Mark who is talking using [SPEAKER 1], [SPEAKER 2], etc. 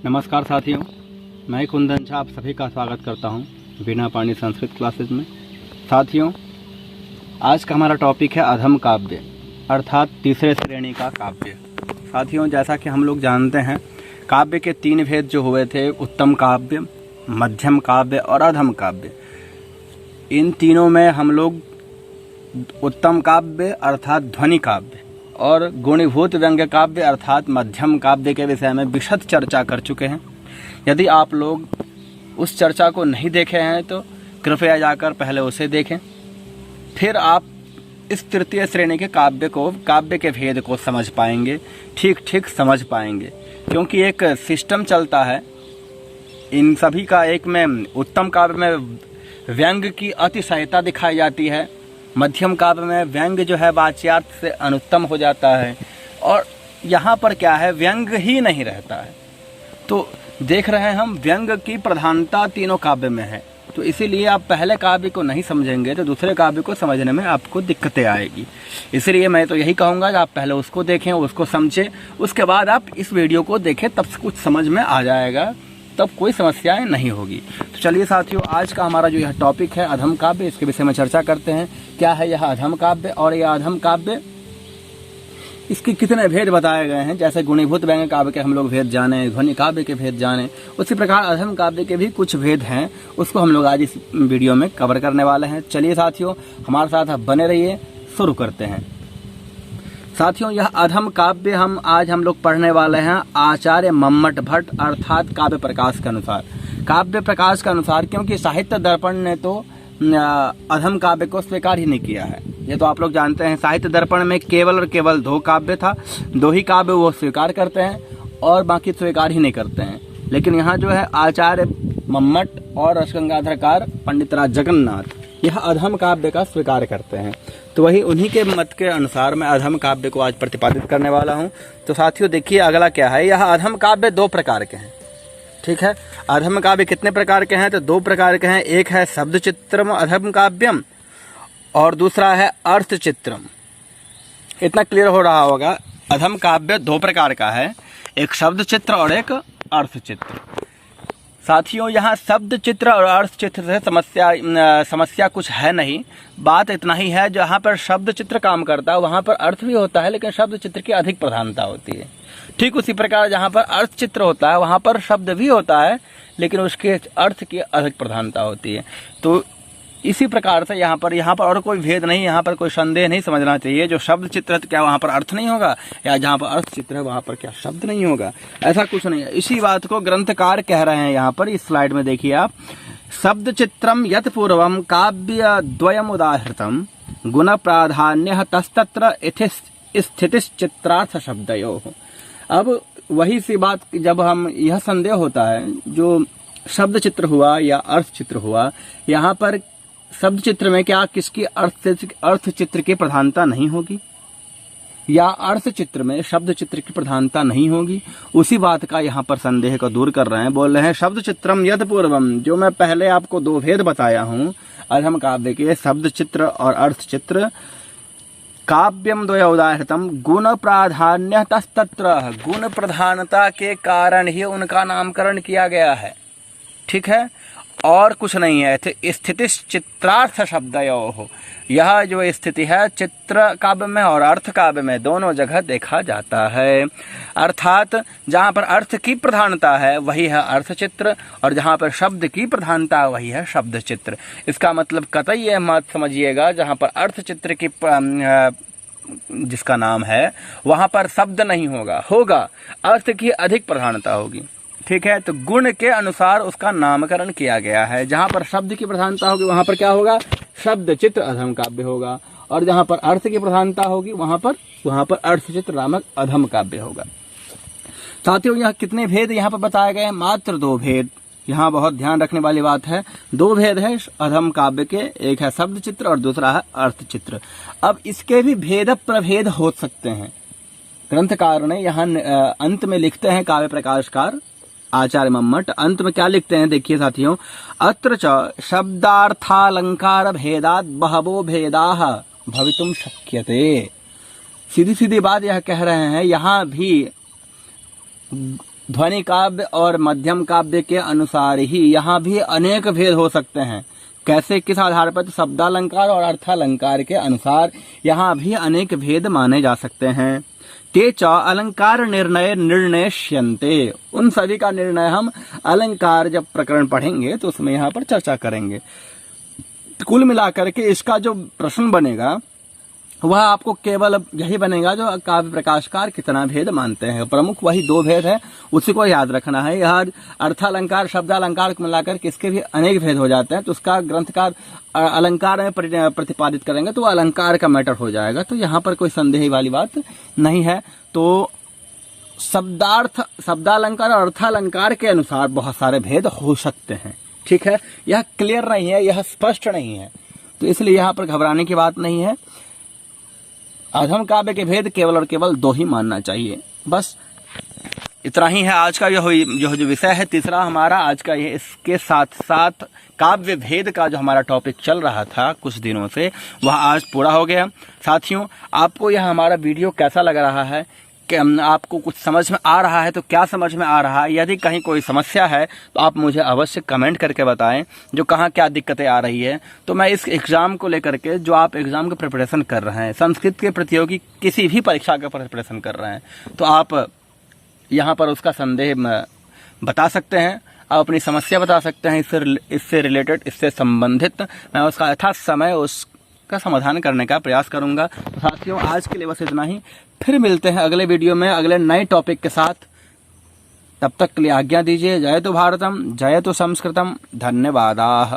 [SPEAKER 1] नमस्कार साथियों, मैं कुंदन झा आप सभी का स्वागत करता हूं बिना पानी संस्कृत क्लासेज में। साथियों, आज का हमारा टॉपिक है अधम काव्य अर्थात तीसरे श्रेणी का काव्य। साथियों, जैसा कि हम लोग जानते हैं, काव्य के 3 भेद जो हुए थे, उत्तम काव्य, मध्यम काव्य और अधम काव्य। इन तीनों में हम लोग उत्तम काव्य अर्थात ध्वनि काव्य और गुणीभूत व्यंग्य काव्य अर्थात मध्यम काव्य के विषय में विशद चर्चा कर चुके हैं। यदि आप लोग उस चर्चा को नहीं देखे हैं तो कृपया जाकर पहले उसे देखें, फिर आप इस तृतीय श्रेणी के काव्य के भेद को समझ पाएंगे, ठीक समझ पाएंगे। क्योंकि एक सिस्टम चलता है इन सभी का। एक में उत्तम काव्य में व्यंग्य की अतिशयता दिखाई जाती है, मध्यम काव्य में व्यंग्य जो है वाच्यार्थ से अनुत्तम हो जाता है, और यहाँ पर क्या है, व्यंग्य ही नहीं रहता है। तो देख रहे हैं हम व्यंग्य की प्रधानता तीनों काव्य में है। तो इसीलिए आप पहले काव्य को नहीं समझेंगे तो दूसरे काव्य को समझने में आपको दिक्कतें आएगी। इसलिए मैं तो यही कहूँगा कि आप पहले उसको देखें, उसको समझें, उसके बाद आप इस वीडियो को देखें, तब कुछ समझ में आ जाएगा, तब कोई समस्याएं नहीं होगी। तो चलिए साथियों, आज का हमारा जो यह टॉपिक है अधम काव्य, इसके विषय में चर्चा करते हैं। क्या है यह अधम काव्य और यह अधम काव्य, इसके कितने भेद बताए गए हैं। जैसे गुणीभूत व्यंग्य काव्य के हम लोग भेद जाने, ध्वनि काव्य के भेद जाने, उसी प्रकार अधम काव्य के भी कुछ भेद हैं, उसको हम लोग आज इस वीडियो में कवर करने वाले हैं। चलिए साथियों, हमारे साथ बने रहिए, शुरू करते हैं। साथियों, यह अधम काव्य हम लोग पढ़ने वाले हैं आचार्य मम्मट भट्ट अर्थात काव्य प्रकाश के अनुसार। काव्य प्रकाश के अनुसार, क्योंकि साहित्य दर्पण ने तो अधम काव्य को स्वीकार ही नहीं किया है। ये तो आप लोग जानते हैं, साहित्य दर्पण में केवल और केवल 2 काव्य था, 2 ही काव्य वो स्वीकार करते हैं और बाकी स्वीकार ही नहीं करते हैं। लेकिन यहाँ जो है आचार्य मम्मट और रसगंगाधरकार पंडितराज जगन्नाथ यह अधम काव्य का स्वीकार करते हैं। तो वही उन्हीं के मत के अनुसार मैं अधम काव्य को आज प्रतिपादित करने वाला हूँ। तो साथियों देखिए, अगला क्या है, यह अधम काव्य 2 प्रकार के हैं। ठीक है, अधम काव्य कितने प्रकार के हैं, तो 2 प्रकार के हैं। एक है शब्द चित्रम अधम काव्यम और दूसरा है अर्थ चित्रम। इतना क्लियर हो रहा होगा। अधम काव्य 2 प्रकार का है, एक शब्द चित्र और एक अर्थ चित्र। साथियों, यहाँ शब्द चित्र और अर्थ चित्र से समस्या कुछ है नहीं। बात इतना ही है, जहाँ पर शब्द चित्र काम करता है वहाँ पर अर्थ भी होता है, लेकिन शब्द चित्र की अधिक प्रधानता होती है। ठीक उसी प्रकार जहाँ पर अर्थ चित्र होता है वहाँ पर शब्द भी होता है, लेकिन उसके अर्थ की अधिक प्रधानता होती है। तो इसी प्रकार से यहाँ पर और कोई भेद नहीं, यहाँ पर कोई संदेह नहीं समझना चाहिए। जो शब्द चित्र है तो क्या वहाँ पर अर्थ नहीं होगा, या जहाँ पर अर्थ चित्र है वहाँ पर क्या शब्द नहीं होगा, ऐसा कुछ नहीं है। इसी बात को ग्रंथकार कह रहे हैं यहाँ पर, इस स्लाइड में देखिए आप। शब्द चित्रम यत पूर्वम काव्य द्वयम उदाहृतम गुण प्राधान्य तस्तत्र स्थितिश्चित्रार्थ शब्दयोः। अब वही सी बात, जब हम यह संदेह होता है, जो शब्द चित्र हुआ या अर्थ चित्र हुआ, यहाँ पर शब्द चित्र में क्या किसकी अर्थ चित्र की प्रधानता नहीं होगी, या अर्थ चित्र में शब्द चित्र की प्रधानता नहीं होगी। उसी बात का यहाँ पर संदेह को दूर कर रहे हैं। बोल रहे हैं शब्द चित्रम यद पूर्वम, जो मैं पहले आपको 2 भेद बताया हूँ अधम काव्य के, शब्द चित्र और अर्थ चित्र। काव्यम द्वय उदाहृतम गुण प्राधान्य तस्तत्र, गुण प्रधानता के कारण ही उनका नामकरण किया गया है। ठीक है, और कुछ नहीं है। स्थिति चित्रार्थ शब्दयोः, यह जो स्थिति है चित्र काव्य में और अर्थ काव्य में दोनों जगह देखा जाता है। अर्थात जहाँ पर अर्थ की प्रधानता है वही है अर्थ चित्र, और जहाँ पर शब्द की प्रधानता है वही है शब्द चित्र। इसका मतलब कतई यह मत समझिएगा, जहाँ पर अर्थ चित्र की जिसका नाम है वहाँ पर शब्द नहीं होगा अर्थ की अधिक प्रधानता होगी। ठीक है, तो गुण के अनुसार उसका नामकरण किया गया है। जहाँ पर शब्द की प्रधानता होगी वहाँ पर क्या होगा, शब्द चित्र अधम काव्य होगा, और जहाँ पर अर्थ की प्रधानता होगी वहाँ पर अर्थ चित्र नामक अधम काव्य होगा। साथियों, यह कितने भेद यहाँ पर बताए गए हैं, मात्र 2 भेद। यहाँ बहुत ध्यान रखने वाली बात है, 2 भेद है अधम काव्य के, एक है शब्द चित्र और दूसरा है अर्थ चित्र। अब इसके भी भेद प्रभेद हो सकते हैं। ग्रंथकार ने यहाँ अंत में लिखते हैं, काव्य प्रकाशकार आचार्य मम्मट अंत में क्या लिखते हैं, देखिए साथियों। अत्र च शब्दार्थालंकार भेदात बहवो भेदाः भवितुम शक्यते। सीधी सीधी बात यह कह रहे हैं, यहाँ भी ध्वनि काव्य और मध्यम काव्य के अनुसार ही यहाँ भी अनेक भेद हो सकते हैं। कैसे, किस आधार पर? तो शब्दालंकार और अर्थालंकार के अनुसार यहाँ भी अनेक भेद माने जा सकते हैं। ते च अलंकार निर्णय निर्णयष्यन्ते, उन सभी का निर्णय हम अलंकार जब प्रकरण पढ़ेंगे तो उसमें यहाँ पर चर्चा करेंगे। कुल मिलाकर के इसका जो प्रश्न बनेगा वह आपको केवल यही बनेगा जो काव्य प्रकाशकार कितना भेद मानते हैं। प्रमुख वही दो भेद है, उसी को याद रखना है। यह अर्थालंकार शब्दालंकार को मिलाकर के इसके भी अनेक भेद हो जाते हैं, तो उसका ग्रंथकार अलंकार में प्रतिपादित करेंगे तो अलंकार का मैटर हो जाएगा। तो यहाँ पर कोई संदेह वाली बात नहीं है। तो शब्दालंकार और अर्थालंकार के अनुसार बहुत सारे भेद हो सकते हैं। ठीक है, यह क्लियर नहीं है, यह स्पष्ट नहीं है, तो इसलिए यहाँ पर घबराने की बात नहीं है। अधम काव्य के भेद केवल और केवल दो ही मानना चाहिए, बस इतना ही है आज का जो विषय है तीसरा हमारा आज का। ये इसके साथ साथ काव्य भेद का जो हमारा टॉपिक चल रहा था कुछ दिनों से, वह आज पूरा हो गया। साथियों, आपको यह हमारा वीडियो कैसा लग रहा है? कि आपको कुछ समझ में आ रहा है तो क्या समझ में आ रहा है? यदि कहीं कोई समस्या है तो आप मुझे अवश्य कमेंट करके बताएं, जो कहाँ क्या दिक्कतें आ रही है। तो मैं इस एग्ज़ाम को लेकर के, जो आप एग्ज़ाम की प्रिपरेशन कर रहे हैं, संस्कृत के प्रतियोगी किसी भी परीक्षा का प्रिपरेशन कर रहे हैं, तो आप यहाँ पर उसका संदेह बता सकते हैं, आप अपनी समस्या बता सकते हैं इससे रिलेटेड, इससे संबंधित। मैं उसका यथा समय उसका समाधान करने का प्रयास करूँगा। तो साथियों, आज के लिए बस इतना ही। फिर मिलते हैं अगले वीडियो में अगले नए टॉपिक के साथ। तब तक के लिए आज्ञा दीजिए। जय तो भारतम, जय तो संस्कृतम। धन्यवादाः।